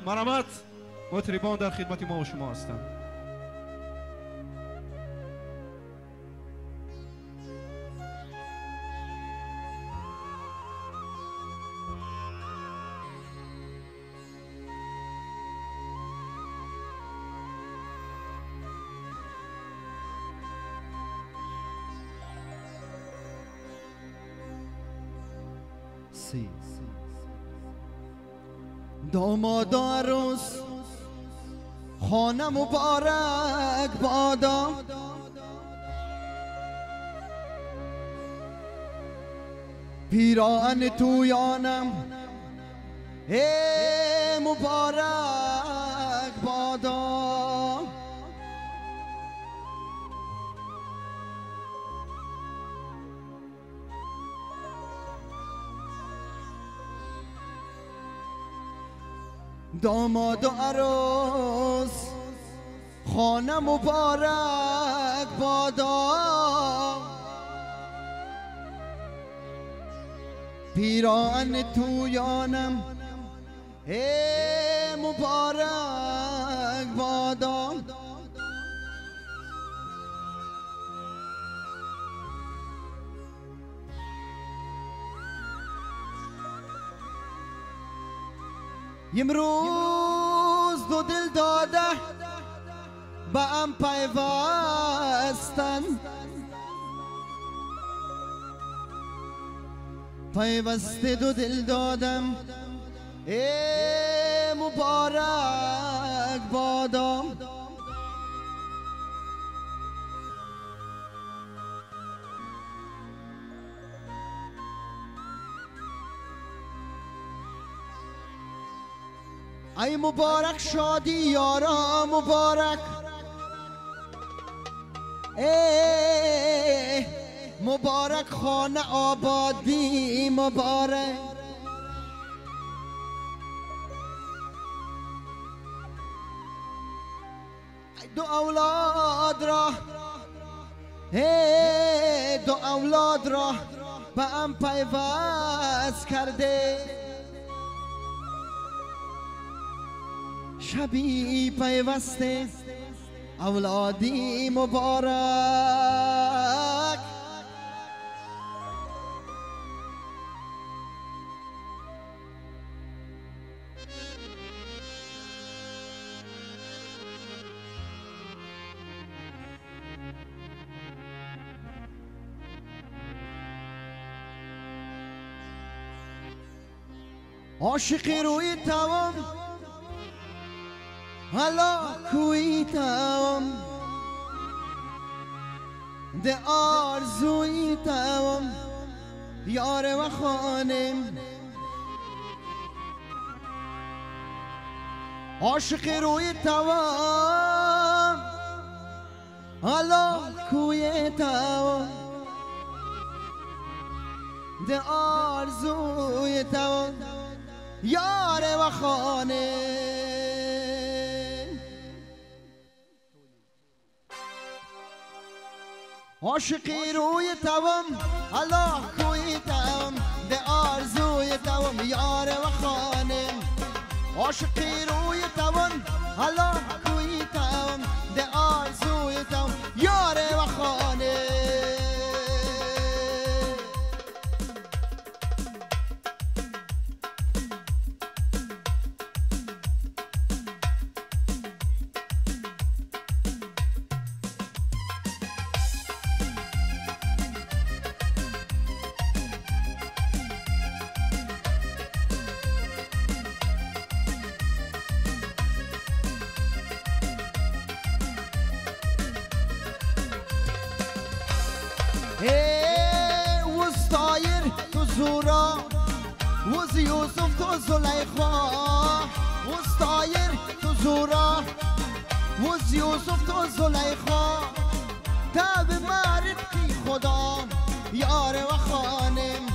مرحمت مطربان در خدمت ما و شما هستند. داماد عروس خانه مبارک بادا، پیراهن تویانم مبارک بادا. داماد و عروس خانه مبارک بادا، پیراهن تویانم مبارک بادا. امروز دو دل داده به هم پیوستن، پیوسته دو دل دادم مبارک بادا. ای مبارک شادی یارا مبارک، مبارک خانه آبادی مبارک. دو اولاد را دو اولاد را به هم پیوست کرده، شبی پیوسته اولادی مبارک. عاشقی روی تمام حالا کوی تمام، ده آرزوی تمام یار و خانم. عاشقی روی تمام حالا کوی تمام، ده آرزوی تمام یار و خانه. عاشقی روی توام حالا کوی توام، ده آرزوی توام یار و خانه. عاشقی روی توام حالا کوی توام، ده آرزوی توام یار و خانه. وز طایر تو زورا، وز یوسف تو زلیخا. وز طایر تو زورا، وز یوسف تو زلیخا. تاب مارقی خدا یار و خانم،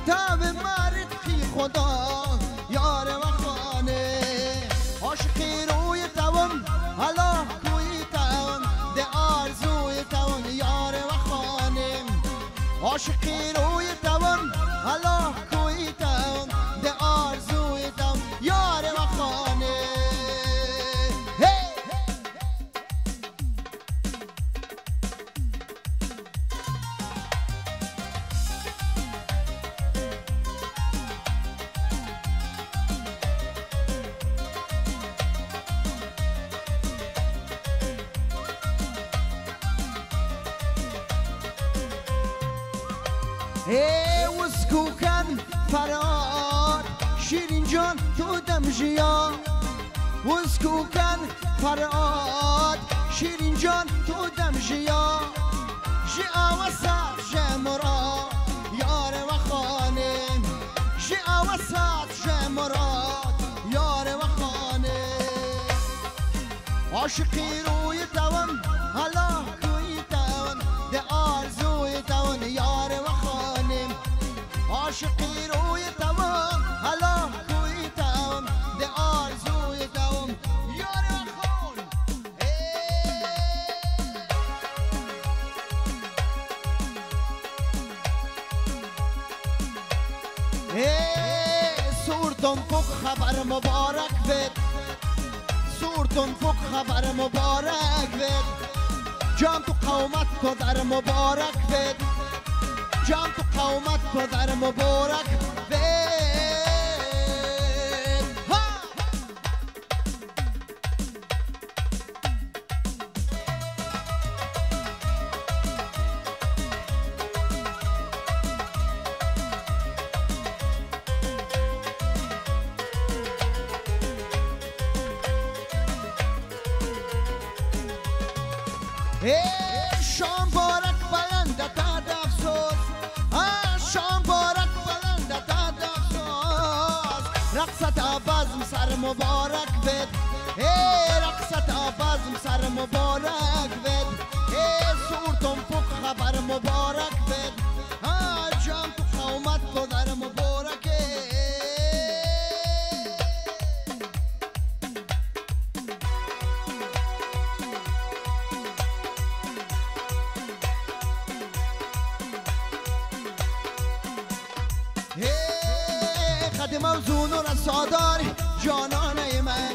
تاب مارقی خدا یار و خانه. عاشقی روی توام حالا کوی توام، ده آرزوی توام یار و خانم. عاشقی روی توام حالا کوی توام، ده آرزوی توام یار و خانه. ای وسکوکن فراد شیرین جان تو دمجیا وسکوکن فراد شیرین جان تو دمجیا جی آوسات جمرا یار و خانم جی آوسات جمرا یار و خانم عاشقی روی دوام حالا کوی دوام ده آرزوی دوام یار و خانم عاشقی روی دوام حالا کوی دوام ده آرزوی دوام یار و خانم سورتون فوق خبر مبارک بد سورتون فوق خبر مبارک بد جام تو قومت تو در مبارک بد جام تو قومت تو در مبارک بد شام بارک بلند تا دفسوز شام بارک بلند تا دفسوز رقصت آبازم سر مبارک بد رقصت آبازم سر مبارک بد سورتون فوق خبر مبارک بد جام تو قومت تو در مبارک موزون و رسادار جانانه من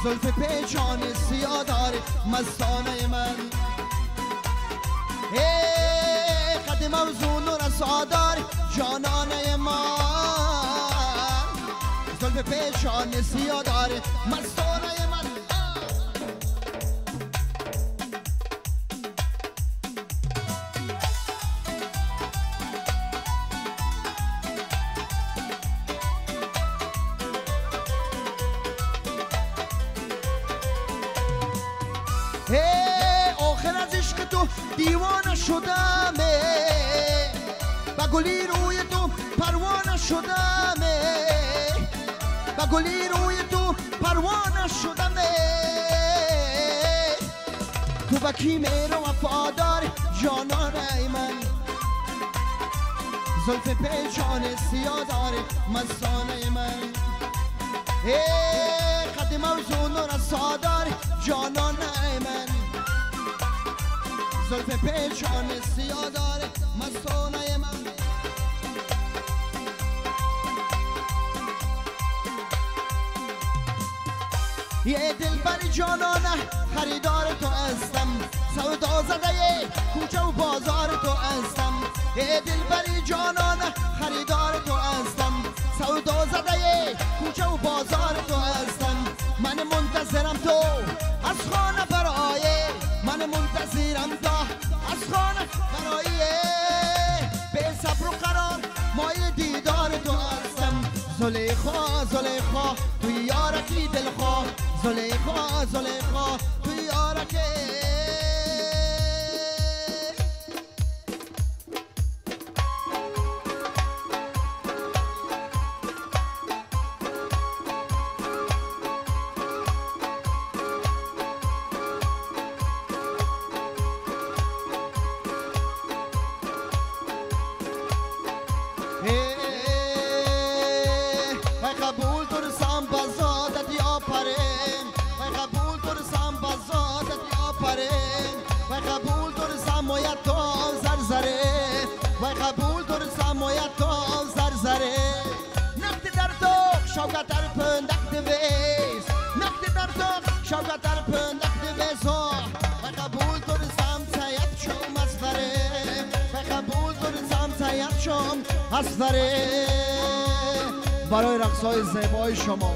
زلف پیچان سیاه دار مستانه من قد موزون و رسادار جانانه من زلف پیچان سیاه دار مستانه من آخر از عشق تو دیوانه شدم با گلی روی تو پروانه شدم با گلی روی تو پروانه شدم تو با کی میرو وفادار جانانه من زلف پیچان سیاه دار مستانه من قد موزون و رسادار جانانه من زلف پیچان سیاه دار مستانه من یه دلبر جانانه خریدار تو هستم سودا زده کوچه و بازار تو هستم یه دلبر جانانه خریدار تو هستم سودا زده کوچه و بازار تو هستم من منتظرم تو از خانه برای من منتظرم تو از خانه برای به صبر و قرار مای دیدار تو هستم زلیخا زلیخا توی یارکی دلخواه زلیخا زلیخا توی یارکی قبول ترسم بزادت یا پرین و قبول ترسم بزادت یا پرین و قبول ترسم مویت تو زرزره و قبول ترسم مویت تو زرزره نقد در تو شوکت در پندک دویز نقد در تو شوکت در پندک دویز و قبول ترسم سیت شم از فره و قبول ترسم سیت شم از فره برای رقص‌های زیبای شما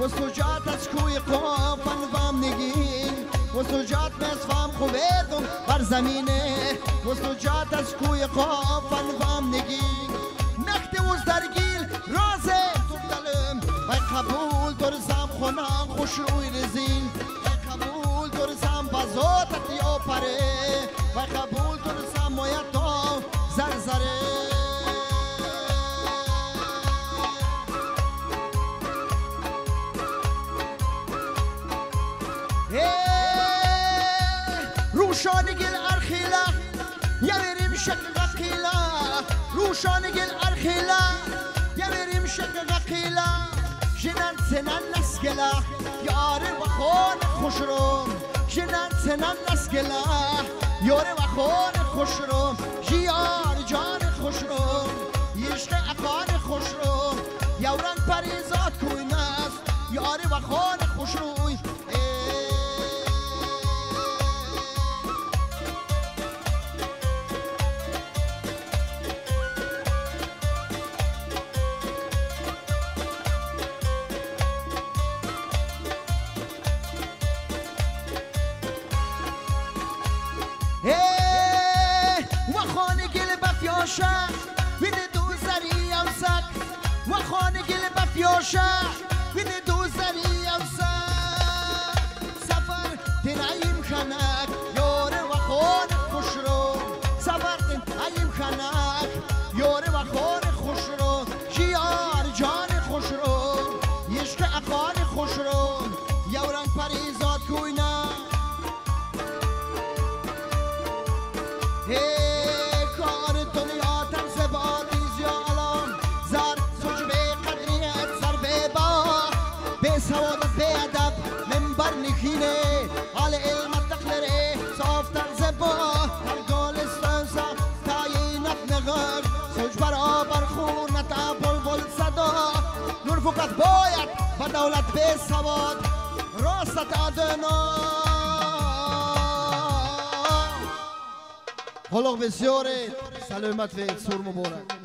و سجات از کوی قافن وام نگین و سجات مسفام خوبیدم بر زمینه و سجات از کوی قافن وام نگین نخت وز درگیل رازه تو دلم وی قبول درزم خونم خوش روی رزین وی قبول درزم بازاتت یا پره وی قبول درزم مویتا زرزره روشانگل ارخیلا یوریم شق غقیلا روشانگل ارخیلا یوریم شق غقیلا جنان سنان نسگلا یار و خون خوش رو جنان سنان نسگلا یار و خون خوش رو جیار جان خوش رو یشق اقان خوش رو یوران پریزاد کوی نست یار و خون خوش روی وین دوزری امسک و خانه گل بفیاشه وین دوزری امسک سفر تنایم خنک یاره و خان خوش رو سفر تنایم خنک یاره و خان خوش رو جیار جان خوش رو یشق اقان خوش رو یوران پریزاد کوی نه سوادت بیادب منبر نخینه حال علمت نخلره صافتر زبا هر گالستان سا تایینت نغر سوچ برابر خونت بلبل صدا نور فقط باید و دولت به سواد راست آدنا خلق بسیاره سلامت و سور مبارک